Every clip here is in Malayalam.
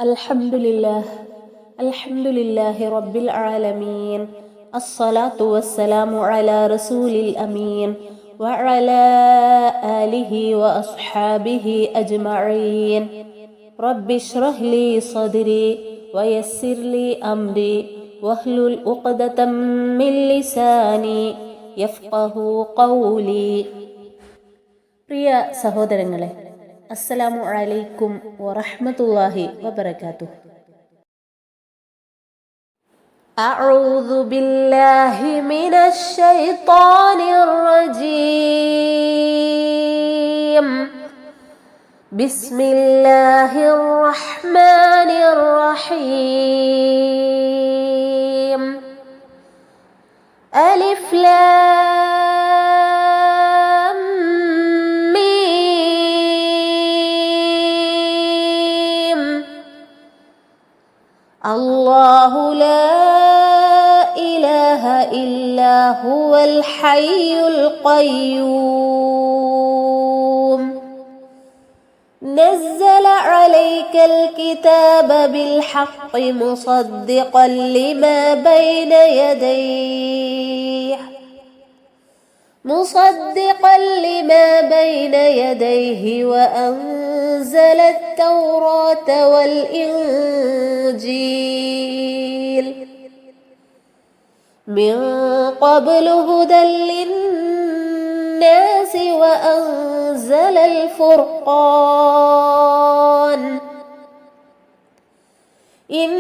അൽഹംദുലില്ലാഹ് അൽഹംദുലില്ലാഹി റബ്ബിൽ ആലമീൻ അസ്സലാത്തു വസ്സലാമു അലാ റസൂലിൽ അമീൻ വഅലാ ആലിഹി വഅസ്ഹാബിഹി അജ്മഈൻ റബ്ബിശ്റഹ് ലീ സദ്രി വയസ്സിർ ലീ അംരി വഹ്ലുൽ ഉഖ്ദതം മിൻ ലിസാനി യഫ്ഖഹു ഖൗലി. പ്രിയ സഹോദരങ്ങളെ, അസ്സലാമു അലൈക്കും വറഹ്മത്തുള്ളാഹി വബറകാതുഹു. അഊദു ബില്ലാഹി മിനശ് ശൈത്വാനിർ റജീം. ബിസ്മില്ലാഹിർ റഹ്മാനിർ റഹീം. അലിഫ് ലാം മീം. അല്ലാഹു ലാ ഇലാഹ ഇല്ലാ ഹുവൽ ഹയ്യുൽ ഖയ്യൂം. نزل عليك الكتاب بالحق مصدقا لما بين يديه وأنزل التوراة والإنجيل من قبل هدى للناس وأنزل الفرقان. إن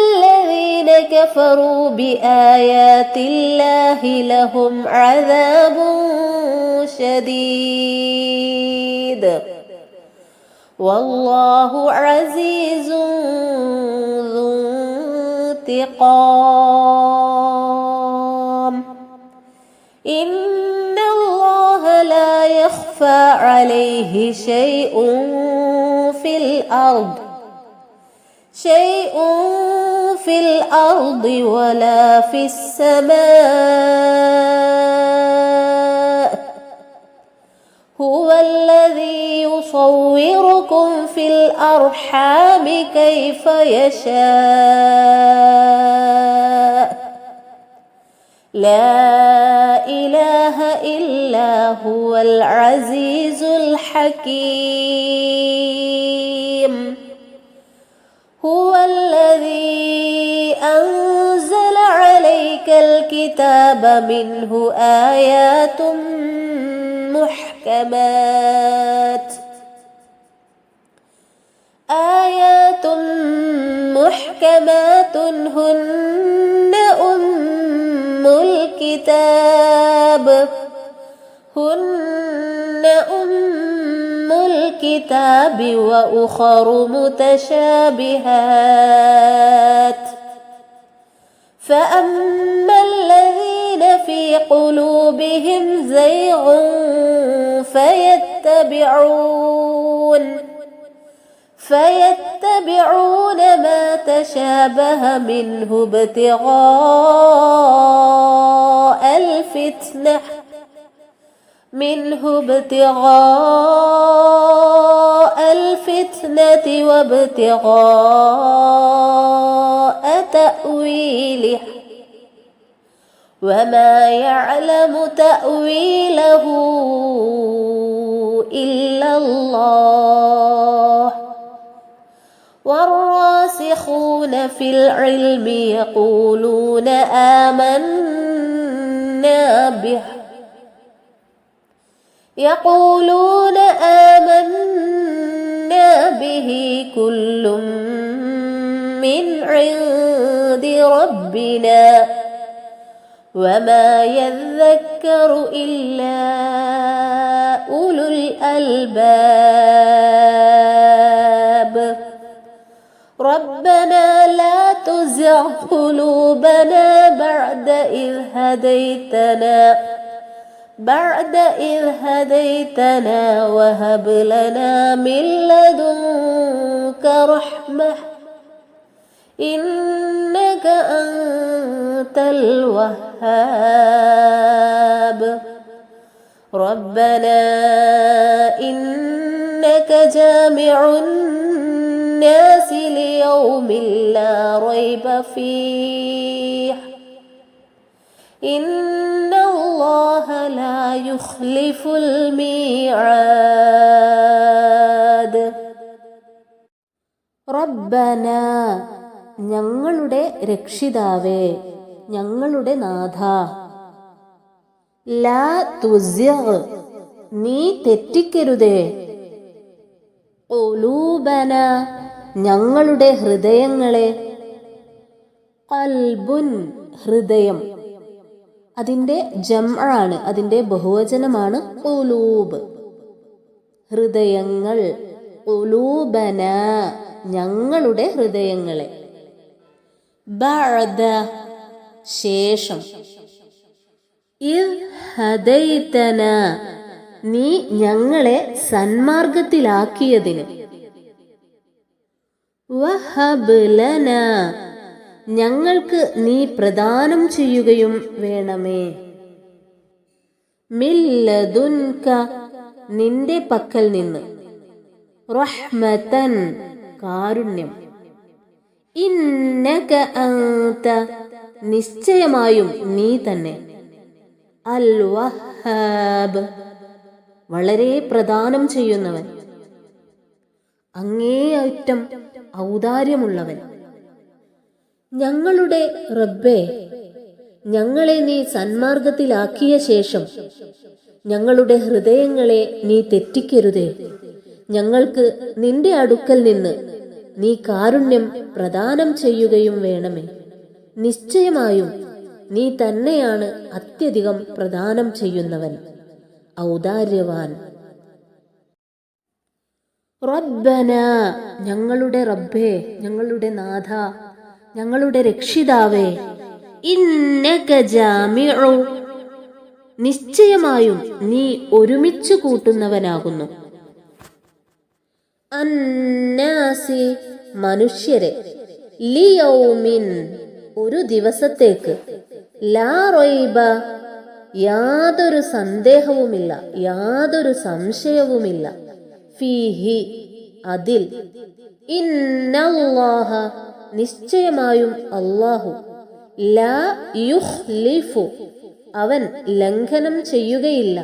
الذين كفروا بآيات الله لهم عذاب شديد والله عزيز ذو انتقام. إن الله لا يخفى عليه شيء في الأرض ولا في السماء. هو الذي يصوركم في الأرحام كيف يشاء. لا إله إلا هو العزيز الحكيم. هو الذي أنزل عليك الكتاب منه آيات محكمات هن أم الكتاب وأخر متشابهات. فأما الذين في قلوبهم زيغ فيتبعون ما تشابه منه ابتغاء الفتنة وابتغاء تأويله وما يعلم تأويله إلا الله. والراسخون في العلم يقولون آمنا به كل من عند ربنا وما يذكر إلا أولو الألباب. ربنا لا تزغ قلوبنا بعد إذ هديتنا وهب لنا من لدنك رحمة إنك أنت الوهاب. ربنا إنك جامع الناس ليوم لا ريب فيه إن الله لا يخلف الميعاد. റബ്ബന, ഞങ്ങളുടെ രക്ഷിതാവേ, ഞങ്ങളുടെ നാഥ. ലാ തുസിഗ്, നീ തെറ്റിക്കരുതേ. ഖുലൂബന, ഞങ്ങളുടെ ഹൃദയങ്ങളെ. ഖൽബുൻ, ഹൃദയം. അതിൻ്റെ ജംആണ്, അതിൻ്റെ ബഹുവചനമാണ് ഖുലൂബ്, ഹൃദയങ്ങൾ. ഖുലൂബന, ഞങ്ങളുടെ ഹൃദയങ്ങളെ. ബഅദ, ശേഷം. ഇദ് ഹദൈതന, നീ ഞങ്ങളെ സന്മാർഗത്തിലാക്കിയതിന്. വഹബ് ലന, ഞങ്ങൾക്ക് നീ പ്രദാനം ചെയ്യുകയും വേണമേ. മില്ലദുൻക, നിന്റെ പക്കൽ നിന്ന്. റഹ്മതൻ, കാരുണ്യം. ഇന്നക അൻത, നിശ്ചയമായും നീ തന്നെ. അൽ വഹാബ്, വളരെ പ്രദാനം ചെയ്യുന്നവൻ, അങ്ങേയറ്റം ഔദാര്യമുള്ളവൻ. ഞങ്ങളുടെ റബ്ബേ, ഞങ്ങളെ നീ സന്മാർഗത്തിലാക്കിയ ശേഷം ഞങ്ങളുടെ ഹൃദയങ്ങളെ നീ തെറ്റിക്കരുതേ. ഞങ്ങൾക്ക് നിന്റെ അടുക്കൽ നിന്ന് നീ കാരുണ്യം പ്രദാനം ചെയ്യുകയും വേണമേ. നിശ്ചയമായും നീ തന്നെയാണ് അത്യധികം പ്രദാനം ചെയ്യുന്നവൻ, ഔദാര്യവാൻ. റബ്ബന, ഞങ്ങളുടെ റബ്ബേ, ഞങ്ങളുടെ നാഥ, ഞങ്ങളുടെ രക്ഷിതാവേ. ഇന്നക ജാമിഉ, നിശ്ചയമായും നീ ഒരുമിച്ച് കൂട്ടുന്നവനാകുന്നു. അന്നാസി, മനുഷ്യരെ. ലിയൗമിൻ, ഒരു ദിവസത്തേക്ക്. ലാ റൈബ, യാതൊരു സന്ദേഹവുമില്ല, യാതൊരു സംശയവുമില്ല. ഫീഹി, അതിൽ. ഇന്നല്ലാഹ, നിശ്ചയമായും അല്ലാഹു. ലാ യുഖ്ലിഫു, അവൻ ലംഘനം ചെയ്യുകയില്ല,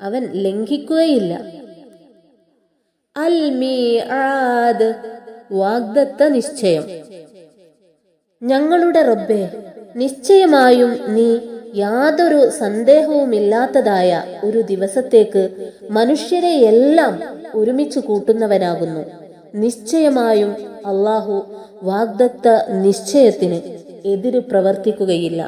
അവൻ ലംഘിക്കുകയില്ല. അൽ മീആദ്, വാഗ്ദത്ത നിശ്ചയം. ഞങ്ങളുടെ റബ്ബേ, നിശ്ചയമായും നീ യാതൊരു സന്ദേഹവുമില്ലാത്തതായ ഒരു ദിവസത്തേക്ക് മനുഷ്യരെയെല്ലാം ഒരുമിച്ച് കൂട്ടുന്നവനാകുന്നു. നിശ്ചയമായും അല്ലാഹു വാഗ്ദത്ത നിശ്ചയത്തിന് എതിര് പ്രവർത്തിക്കുകയില്ല.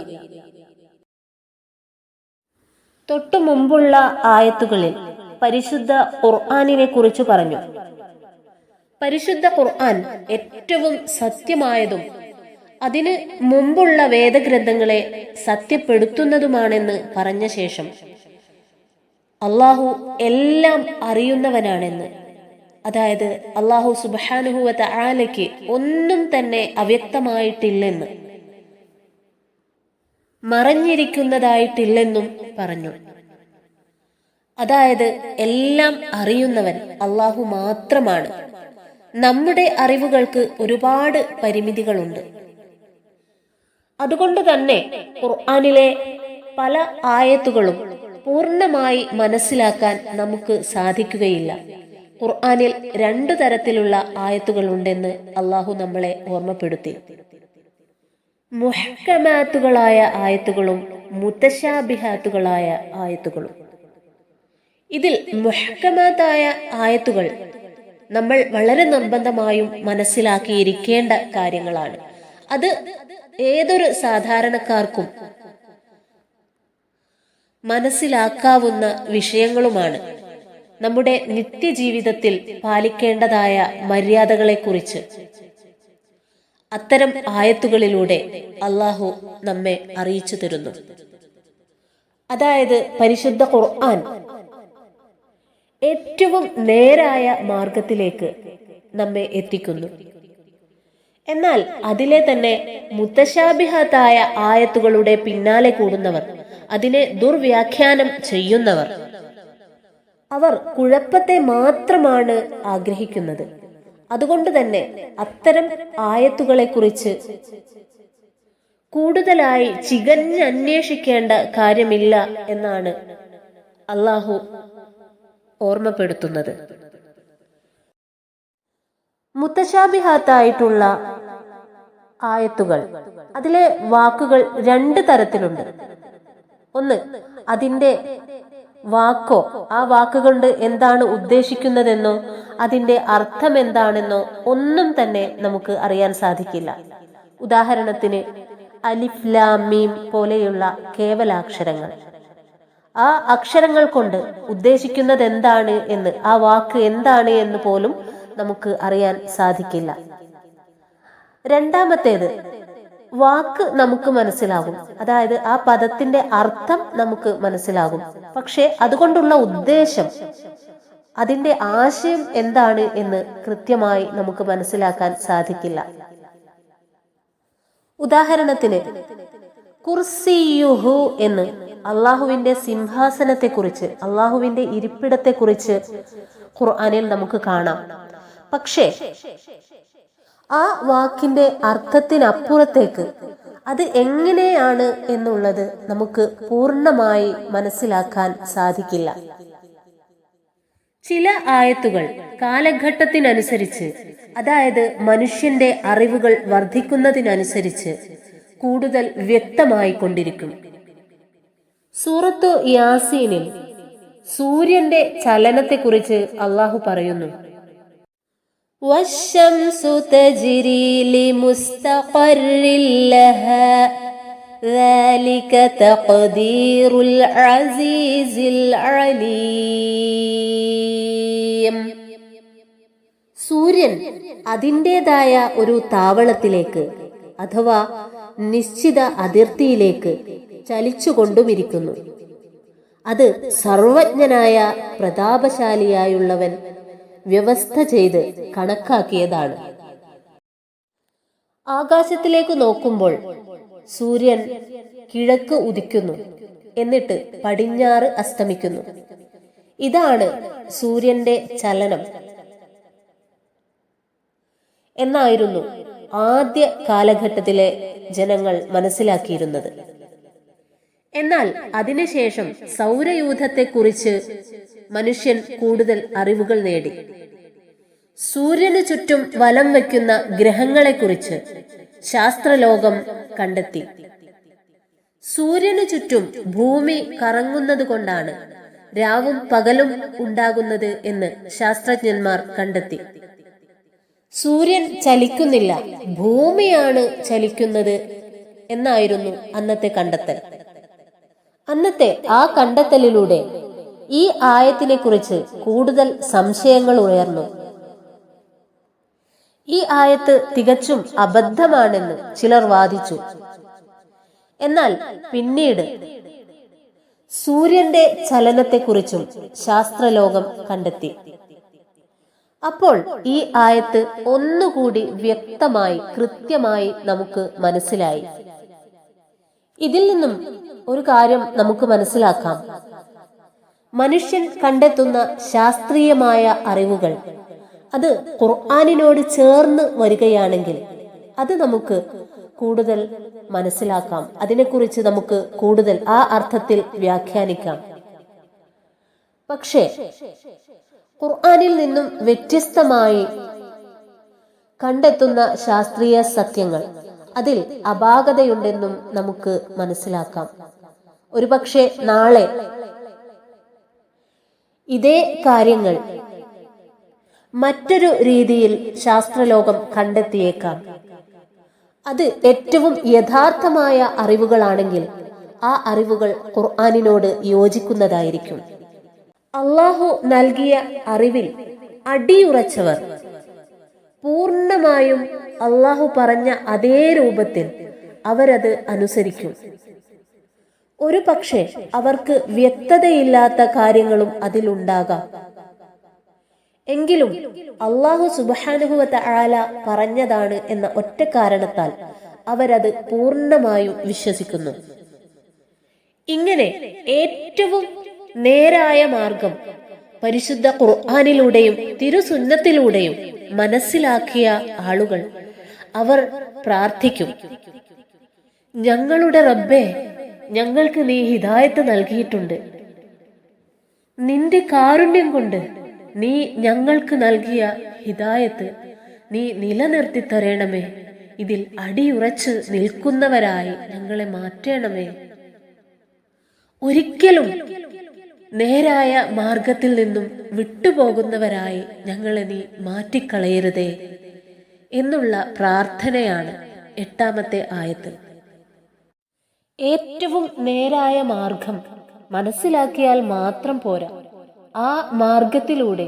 തൊട്ടു മുമ്പുള്ള ആയത്തുകളിൽ പരിശുദ്ധ ഖുർആനിനെ കുറിച്ച് പറഞ്ഞു. പരിശുദ്ധ ഖുർആൻ ഏറ്റവും സത്യമായതും അതിന് മുമ്പുള്ള വേദഗ്രന്ഥങ്ങളെ സത്യപ്പെടുത്തുന്നതുമാണെന്ന് പറഞ്ഞ ശേഷം അള്ളാഹു എല്ലാം അറിയുന്നവനാണെന്ന്, അതായത് അള്ളാഹു സുബ്ഹാനഹു വ തആലയ്ക്ക് ഒന്നും തന്നെ അവ്യക്തമായിട്ടില്ലെന്ന്, മറഞ്ഞിരിക്കുന്നതായിട്ടില്ലെന്നും പറഞ്ഞു. അതായത് എല്ലാം അറിയുന്നവൻ അള്ളാഹു മാത്രമാണ്. നമ്മുടെ അറിവുകൾക്ക് ഒരുപാട് പരിമിതികളുണ്ട്. അതുകൊണ്ട് തന്നെ ഖുർആനിലെ പല ആയത്തുകളും പൂർണ്ണമായി മനസ്സിലാക്കാൻ നമുക്ക് സാധിക്കുകയില്ല. ഖുർആനിൽ 2 തരത്തിലുള്ള ആയത്തുകളുണ്ടെന്ന് അള്ളാഹു നമ്മളെ ഓർമ്മപ്പെടുത്തി. മുഹ്കമാത്തുകളായ ആയത്തുകളും മുതശാബിഹാത്തുകളായ ആയത്തുകളും. ഇതിൽ മുഹ്കമാത്തായ ആയത്തുകൾ നമ്മൾ വളരെ നിർബന്ധമായും മനസ്സിലാക്കിയിരിക്കേണ്ട കാര്യങ്ങളാണ്. അത് ഏതൊരു സാധാരണക്കാർക്കും മനസ്സിലാക്കാവുന്ന വിഷയങ്ങളുമാണ്. നമ്മുടെ നിത്യജീവിതത്തിൽ പാലിക്കേണ്ടതായ മര്യാദകളെക്കുറിച്ച് അത്തരം ആയത്തുകളിലൂടെ അള്ളാഹു നമ്മെ അറിയിച്ചു തരുന്നു. അതായത് പരിശുദ്ധ ഖുർആൻ ഏറ്റവും നേരായ മാർഗത്തിലേക്ക് നമ്മെ എത്തിക്കുന്നു. എന്നാൽ അതിലെ തന്നെ മുതശാബിഹത്തായ ആയത്തുകളുടെ പിന്നാലെ കൂടുന്നവർ, അതിനെ ദുർവ്യാഖ്യാനം ചെയ്യുന്നവർ, അവർ കുഴപ്പത്തെ മാത്രമാണ് ആഗ്രഹിക്കുന്നത്. അതുകൊണ്ട് തന്നെ അത്തരം ആയത്തുകളെ കുറിച്ച് കൂടുതലായി ചികഞ്ഞന്വേഷിക്കേണ്ട കാര്യമില്ല എന്നാണ് അള്ളാഹു ഓർമ്മപ്പെടുത്തുന്നത്. മുത്തശാബിഹാത്തായിട്ടുള്ള ആയത്തുകൾ, അതിലെ വാക്കുകൾ രണ്ട് തരത്തിലുണ്ട്. ഒന്ന്, അതിൻ്റെ വാക്കോ ആ വാക്കുകൊണ്ട് എന്താണ് ഉദ്ദേശിക്കുന്നതെന്നോ അതിൻ്റെ അർത്ഥം എന്താണെന്നോ ഒന്നും തന്നെ നമുക്ക് അറിയാൻ സാധിക്കില്ല. ഉദാഹരണത്തിന് അലിഫ് ലാം മീം പോലെയുള്ള കേവലാക്ഷരങ്ങൾ. ആ അക്ഷരങ്ങൾ കൊണ്ട് ഉദ്ദേശിക്കുന്നത് എന്താണ് എന്ന്, ആ വാക്ക് എന്താണ് എന്ന് പോലും നമുക്ക് അറിയാൻ സാധിക്കില്ല. രണ്ടാമത്തേത്, വാക്ക് നമുക്ക് മനസ്സിലാകും, അതായത് ആ പദത്തിന്റെ അർത്ഥം നമുക്ക് മനസ്സിലാകും. പക്ഷെ അതുകൊണ്ടുള്ള ഉദ്ദേശം, അതിന്റെ ആശയം എന്താണ് എന്ന് കൃത്യമായി നമുക്ക് മനസ്സിലാക്കാൻ സാധിക്കില്ല. ഉദാഹരണത്തിന് കുർസിയുഹു എന്ന് അള്ളാഹുവിന്റെ സിംഹാസനത്തെ കുറിച്ച്, അള്ളാഹുവിന്റെ ഇരിപ്പിടത്തെ കുറിച്ച് ഖുർആനിൽ നമുക്ക് കാണാം. പക്ഷേ ആ വാക്കിന്റെ അർത്ഥത്തിനപ്പുറത്തേക്ക് അത് എങ്ങനെയാണ് എന്നുള്ളത് നമുക്ക് പൂർണ്ണമായി മനസ്സിലാക്കാൻ സാധിക്കില്ല. ചില ആയത്തുകൾ കാലഘട്ടത്തിനനുസരിച്ച്, അതായത് മനുഷ്യന്റെ അറിവുകൾ വർദ്ധിക്കുന്നതിനനുസരിച്ച് കൂടുതൽ വ്യക്തമായി കൊണ്ടിരിക്കും. സൂറത്തു യാസീനിൽ സൂര്യന്റെ ചലനത്തെക്കുറിച്ച് അള്ളാഹു പറയുന്നു, വശംസു തജ്രി ലിമുസ്തഖറിൻ ലഹാ ذلك تقدير العزيز العليم. സൂര്യൻ അതിൻ്റെതായ ഒരു താവളത്തിലേക്ക് അഥവാ നിശ്ചിത അതിർത്തിയിലേക്ക് ചലിച്ചുകൊണ്ടുമിരിക്കുന്നു. അത് സർവജ്ഞനായ പ്രതാപശാലിയായുള്ളവൻ വ്യവസ്ഥ ചെയ്ത് കണക്കാക്കിയതാണ്. ആകാശത്തിലേക്ക് നോക്കുമ്പോൾ സൂര്യൻ കിഴക്ക് ഉദിക്കുന്നു, എന്നിട്ട് പടിഞ്ഞാറ് അസ്തമിക്കുന്നു. ഇതാണ് സൂര്യന്റെ ചലനം എന്നായിരുന്നു ആദ്യ കാലഘട്ടത്തിലെ ജനങ്ങൾ മനസ്സിലാക്കിയിരുന്നത്. എന്നാൽ അതിനുശേഷം സൗരയൂഥത്തെക്കുറിച്ച് മനുഷ്യൻ കൂടുതൽ അറിവുകൾ നേടി. സൂര്യന് ചുറ്റും വലം വയ്ക്കുന്ന ഗ്രഹങ്ങളെക്കുറിച്ച് ശാസ്ത്രലോകം കണ്ടെത്തി. സൂര്യന് ചുറ്റും ഭൂമി കറങ്ങുന്നത് കൊണ്ടാണ് രാവും പകലും ഉണ്ടാകുന്നത് എന്ന് ശാസ്ത്രജ്ഞന്മാർ കണ്ടെത്തി. സൂര്യൻ ചലിക്കുന്നില്ല, ഭൂമിയാണ് ചലിക്കുന്നത് എന്നായിരുന്നു അന്നത്തെ കണ്ടെത്തൽ. അന്നത്തെ ആ കണ്ടെത്തലിലൂടെ ഈ ആയത്തിനെ കുറിച്ച് കൂടുതൽ സംശയങ്ങൾ ഉയർന്നു. ഈ ആയത്ത് തികച്ചും അബദ്ധമാണെന്ന് ചിലർ വാദിച്ചു. എന്നാൽ പിന്നീട് സൂര്യന്റെ ചലനത്തെക്കുറിച്ചും ശാസ്ത്രലോകം കണ്ടെത്തി. അപ്പോൾ ഈ ആയത്ത് ഒന്നുകൂടി വ്യക്തമായി കൃത്യമായി നമുക്ക് മനസ്സിലായി. ഇതിൽ നിന്നും ഒരു കാര്യം നമുക്ക് മനസ്സിലാക്കാം. മനുഷ്യൻ കണ്ടെത്തുന്ന ശാസ്ത്രീയമായ അറിവുകൾ അത് ഖുർആനിനോട് ചേർന്ന് വരികയാണെങ്കിൽ അത് നമുക്ക് കൂടുതൽ മനസ്സിലാക്കാം, അതിനെക്കുറിച്ച് നമുക്ക് കൂടുതൽ ആ അർത്ഥത്തിൽ വ്യാഖ്യാനിക്കാം. പക്ഷേ ഖുർആനിൽ നിന്നും വ്യത്യസ്തമായി കണ്ടെത്തുന്ന ശാസ്ത്രീയ സത്യങ്ങൾ, അതിൽ അപാകതയുണ്ടെന്നും നമുക്ക് മനസ്സിലാക്കാം. ഒരുപക്ഷെ നാളെ ഇതേ കാര്യങ്ങൾ മറ്റൊരു രീതിയിൽ ശാസ്ത്രലോകം കണ്ടെത്തിയേക്കാം. അത് ഏറ്റവും യഥാർത്ഥമായ അറിവുകളാണെങ്കിൽ ആ അറിവുകൾ ഖുർആനിനോട് യോജിക്കുന്നതായിരിക്കും. അള്ളാഹു നൽകിയ അറിവിൽ അടിയുറച്ചവർ പൂർണ്ണമായും അള്ളാഹു പറഞ്ഞ അതേ രൂപത്തിൽ അവരത് അനുസരിക്കും. ഒരു പക്ഷേ അവർക്ക് വ്യക്തതയില്ലാത്ത കാര്യങ്ങളും അതിലുണ്ടാകാം. എങ്കിലും അള്ളാഹു സുബ്ഹാനഹു വ തആല പറഞ്ഞതാണ് എന്ന ഒറ്റ കാരണത്താൽ അവരത് പൂർണ്ണമായും വിശ്വസിക്കുന്നു. ഇങ്ങനെ ഏറ്റവും നേരായ മാർഗം പരിശുദ്ധ ഖുർആനിലൂടെയും തിരുസുന്നത്തിലൂടെയും മനസ്സിലാക്കിയ ആളുകൾ അവർ പ്രാർത്ഥിക്കും, ഞങ്ങളുടെ റബ്ബേ, ഞങ്ങൾക്ക് നീ ഹിദായത്ത് നൽകിയിട്ടുണ്ട്. നിന്റെ കാരുണ്യം കൊണ്ട് നീ ഞങ്ങൾക്ക് നൽകിയ ഹിദായത്ത് നീ നിലനിർത്തി തരണമേ. ഇതിൽ അടിയുറച്ച് നിൽക്കുന്നവരായി ഞങ്ങളെ മാറ്റണമേ. ഒരിക്കലും നേരായ മാർഗത്തിൽ നിന്നും വിട്ടുപോകുന്നവരായി ഞങ്ങളെ നീ മാറ്റിക്കളയരുതേ എന്നുള്ള പ്രാർത്ഥനയാണ് 8-ാമത്തെ ആയത്ത്. ഏറ്റവും നേരായ മാർഗം മനസ്സിലാക്കിയാൽ മാത്രം പോരാ, ആ മാർഗത്തിലൂടെ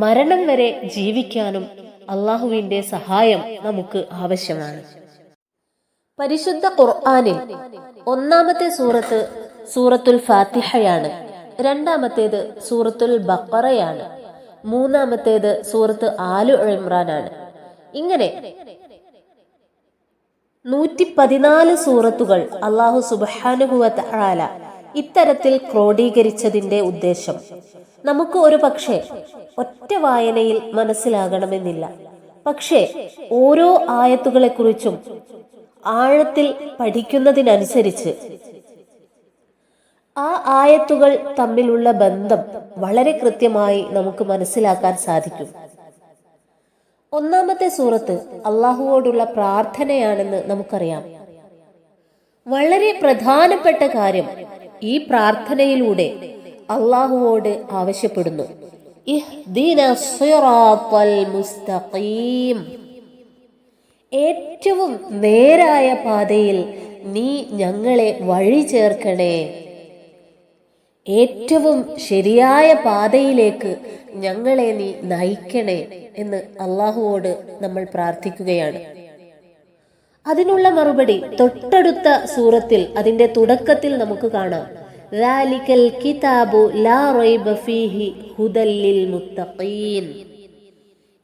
മരണം വരെ ജീവിക്കാനും അള്ളാഹുവിന്റെ സഹായം നമുക്ക് ആവശ്യമാണ്. പരിശുദ്ധ ഖുർആനിൽ 1-ാമത്തെ സൂറത്ത് സൂറത്തുൽ ഫാത്തിഹയാണ്, 2-ാമത്തേത് സൂറത്തുൽ ബഖറയാണ്, 3-ാമത്തേത് സൂറത്ത് ആലു ഇമ്രാനാണ്. ഇങ്ങനെ 114 സൂറത്തുകൾ അല്ലാഹു സുബ്ഹാനഹു വ തആല ഇത്തരത്തിൽ ക്രോഡീകരിച്ചതിന്റെ ഉദ്ദേശം നമുക്ക് ഒരു പക്ഷേ ഒറ്റ വായനയിൽ മനസ്സിലാകണമെന്നില്ല. പക്ഷേ ഓരോ ആയത്തുകളെക്കുറിച്ചും ആഴത്തിൽ പഠിക്കുന്നതിനനുസരിച്ച് ആ ആയത്തുകൾ തമ്മിലുള്ള ബന്ധം വളരെ കൃത്യമായി നമുക്ക് മനസ്സിലാക്കാൻ സാധിക്കും. 1-ാമത്തെ സൂറത്ത് അള്ളാഹുവോടുള്ള പ്രാർത്ഥനയാണെന്ന് നമുക്കറിയാം. വളരെ പ്രധാനപ്പെട്ട കാര്യം ഈ പ്രാർത്ഥനയിലൂടെ അള്ളാഹുവോട് ആവശ്യപ്പെടുന്നു, ഇഹ്ദിനസ് സിറാത്തൽ മുസ്തഖീം, ഏറ്റവും നേരായ പാതയിൽ നീ ഞങ്ങളെ വഴി ചേർക്കണേ, ഏറ്റവും ശരിയായ പാതയിലേക്ക് ഞങ്ങളെ നീ നയിക്കണേ എന്ന് അള്ളാഹുവോട് നമ്മൾ പ്രാർത്ഥിക്കുകയാണ്. അതിനുള്ള മറുപടി തൊട്ടടുത്ത സൂറത്തിൽ അതിന്റെ തുടക്കത്തിൽ നമുക്ക് കാണാം, ദാലികൽ കിതാബു ലാ റൈബ ഫീഹി ഹുദൽ ലിൽ മുത്തഖീൻ,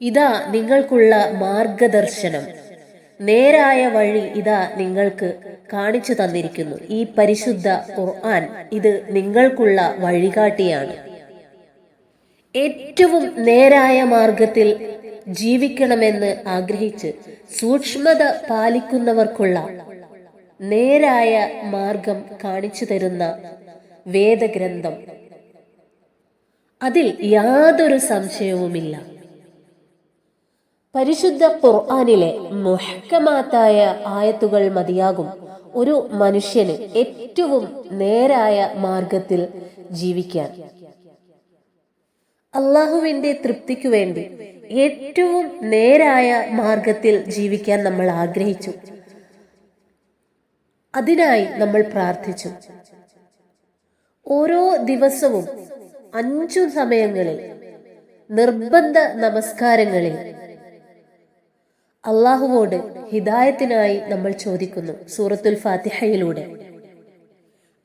ഇതാ നിങ്ങൾക്കുള്ള മാർഗദർശനം, നേരായ വഴി ഇതാ നിങ്ങൾക്ക് കാണിച്ചു തന്നിരിക്കുന്നു. ഈ പരിശുദ്ധ ഖുർആൻ ഇത് നിങ്ങൾക്കുള്ള വഴികാട്ടിയാണ്. ഏറ്റവും നേരായ മാർഗത്തിൽ ജീവിക്കണമെന്ന് ആഗ്രഹിച്ച് സൂക്ഷ്മത പാലിക്കുന്നവർക്കുള്ള നേരായ മാർഗം കാണിച്ചു തരുന്ന വേദഗ്രന്ഥം, അതിൽ യാതൊരു സംശയവുമില്ല. പരിശുദ്ധ ഖുർആനിലെ മുഹ്കമാത്തായ ആയത്തുകൾ മതിയാകും ഒരു മനുഷ്യന് ഏറ്റവും നേരായ മാർഗത്തിൽ ജീവിക്കാൻ. അള്ളാഹുവിന്റെ തൃപ്തിക്കു വേണ്ടി ഏറ്റവും നേരായ മാർഗത്തിൽ ജീവിക്കാൻ നമ്മൾ ആഗ്രഹിച്ചു, അതിനായി നമ്മൾ പ്രാർത്ഥിച്ചു. ഓരോ ദിവസവും 5 സമയങ്ങളിൽ നിർബന്ധ നമസ്കാരങ്ങളിൽ അള്ളാഹുവോട് ഹിദായത്തിനായി നമ്മൾ ചോദിക്കുന്നു സൂറത്തുൽ ഫാത്തിഹയിലൂടെ.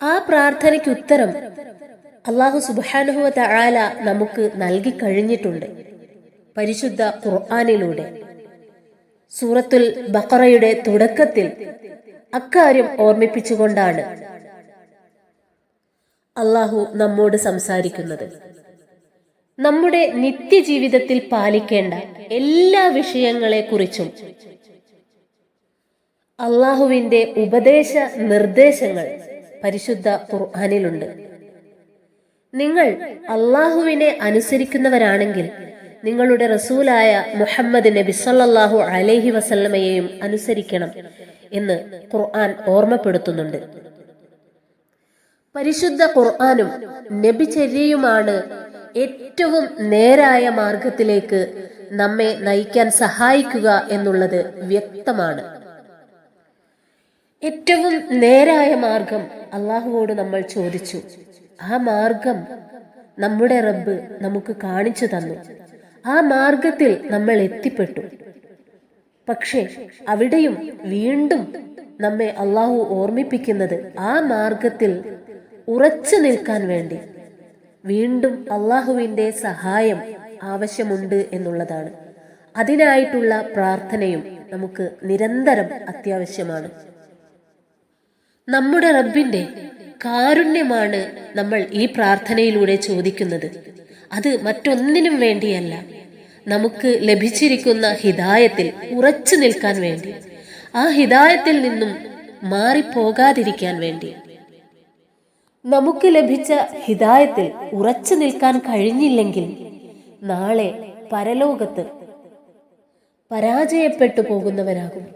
ആ പ്രാർത്ഥനയ്ക്ക് ഉത്തരം അള്ളാഹു സുബ്ഹാനഹു വ തആല നമുക്ക് നൽകി കഴിഞ്ഞിട്ടുണ്ട് പരിശുദ്ധ ഖുർആനിലൂടെ. സൂറത്തുൽ ബഖറയുടെ തുടക്കത്തിൽ അക്കാര്യം ഓർമ്മിപ്പിച്ചുകൊണ്ടാണ് അള്ളാഹു നമ്മോട് സംസാരിക്കുന്നത്. നമ്മുടെ നിത്യജീവിതത്തിൽ പാലിക്കേണ്ട എല്ലാ വിഷയങ്ങളെക്കുറിച്ചും അള്ളാഹുവിന്റെ ഉപദേശ നിർദ്ദേശങ്ങൾ പരിശുദ്ധ ഖുർആനിലുണ്ട്. നിങ്ങൾ അള്ളാഹുവിനെ അനുസരിക്കുന്നവരാണെങ്കിൽ നിങ്ങളുടെ റസൂലായ മുഹമ്മദ് നബി സല്ലല്ലാഹു അലൈഹി വസല്ലമയെയും അനുസരിക്കണം എന്ന് ഖുർആൻ ഓർമ്മപ്പെടുത്തുന്നുണ്ട്. പരിശുദ്ധ ഖുർആനും നബിചര്യയുമാണ് ഏറ്റവും നേരായ മാർഗത്തിലേക്ക് നമ്മെ നയിക്കാൻ സഹായിക്കുക എന്നുള്ളത് വ്യക്തമാണ്. ഏറ്റവും നേരായ മാർഗം അള്ളാഹുവോട് നമ്മൾ ചോദിച്ചു. ആ മാർഗം നമ്മുടെ റബ്ബ് നമുക്ക് കാണിച്ചു തന്നു. ആ മാർഗത്തിൽ നമ്മൾ എത്തിപ്പെട്ടു. പക്ഷേ അവിടെയും വീണ്ടും നമ്മെ അള്ളാഹു ഓർമ്മിപ്പിക്കുന്നത് ആ മാർഗത്തിൽ ഉറച്ചു നിൽക്കാൻ വേണ്ടി വീണ്ടും അള്ളാഹുവിന്റെ സഹായം ആവശ്യമുണ്ട് എന്നുള്ളതാണ്. അതിനായിട്ടുള്ള പ്രാർത്ഥനയും നമുക്ക് നിരന്തരം അത്യാവശ്യമാണ്. നമ്മുടെ റബ്ബിന്റെ കാരുണ്യമാണ് നമ്മൾ ഈ പ്രാർത്ഥനയിലൂടെ ചോദിക്കുന്നത്. അത് മറ്റൊന്നിനും വേണ്ടിയല്ല, നമുക്ക് ലഭിച്ചിരിക്കുന്ന ഹിദായത്തിൽ ഉറച്ചു നിൽക്കാൻ വേണ്ടി, ആ ഹിദായത്തിൽ നിന്നും മാറിപ്പോകാതിരിക്കാൻ വേണ്ടി. നമുക്ക് ലഭിച്ച ഹിദായത്തിൽ ഉറച്ചു നിൽക്കാൻ കഴിഞ്ഞില്ലെങ്കിൽ നാളെ പരലോകത്ത് പരാജയപ്പെട്ടു പോകുന്നവരാകും.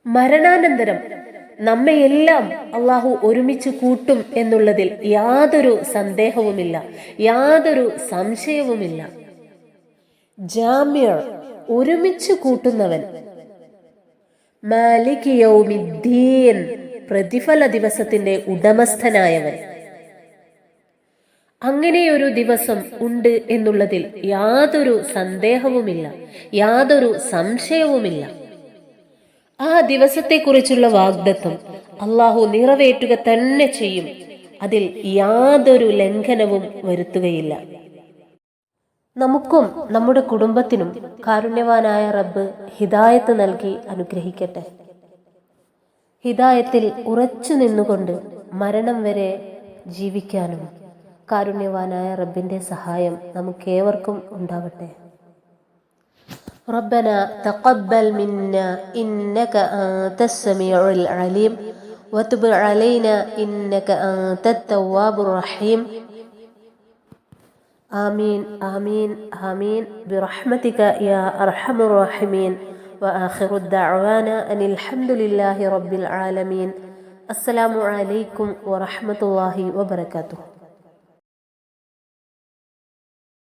മരണാനന്തരം നമ്മയെല്ലാം അള്ളാഹു ഒരുമിച്ച് കൂട്ടും എന്നുള്ളതിൽ യാതൊരു സന്ദേഹവുമില്ല, യാതൊരു സംശയവുമില്ല. ജാമ്യ, ഒരുമിച്ച് കൂട്ടുന്നവൻ, മാലിക് യൗമിദ്ദീൻ, പ്രതിഫല ദിവസത്തിന്റെ ഉടമസ്ഥനായവൻ. അങ്ങനെയൊരു ദിവസം ഉണ്ട് എന്നുള്ളതിൽ യാതൊരു സന്ദേഹവുമില്ല, യാതൊരു സംശയവുമില്ല. ആ ദിവസത്തെക്കുറിച്ചുള്ള വാഗ്ദത്തം അള്ളാഹു നിറവേറ്റുക തന്നെ ചെയ്യും. അതിൽ യാതൊരു ലംഘനവും വരുത്തുകയില്ല. നമുക്കും നമ്മുടെ കുടുംബത്തിനും കാരുണ്യവാനായ റബ്ബ് ഹിദായത്ത് നൽകി അനുഗ്രഹിക്കട്ടെ. ഹിദായത്തിൽ ഉറച്ചു നിന്നുകൊണ്ട് മരണം വരെ ജീവിക്കാനും കാരുണ്യവാനായ റബ്ബിന്റെ സഹായം നമുക്കേവർക്കും ഉണ്ടാവട്ടെ. ربنا تقبل منا إنك أنت السميع العليم وتب علينا إنك أنت التواب الرحيم. آمين آمين آمين برحمتك يا أرحم الراحمين. وآخر الدعوانا أن الحمد لله رب العالمين. السلام عليكم ورحمة الله وبركاته.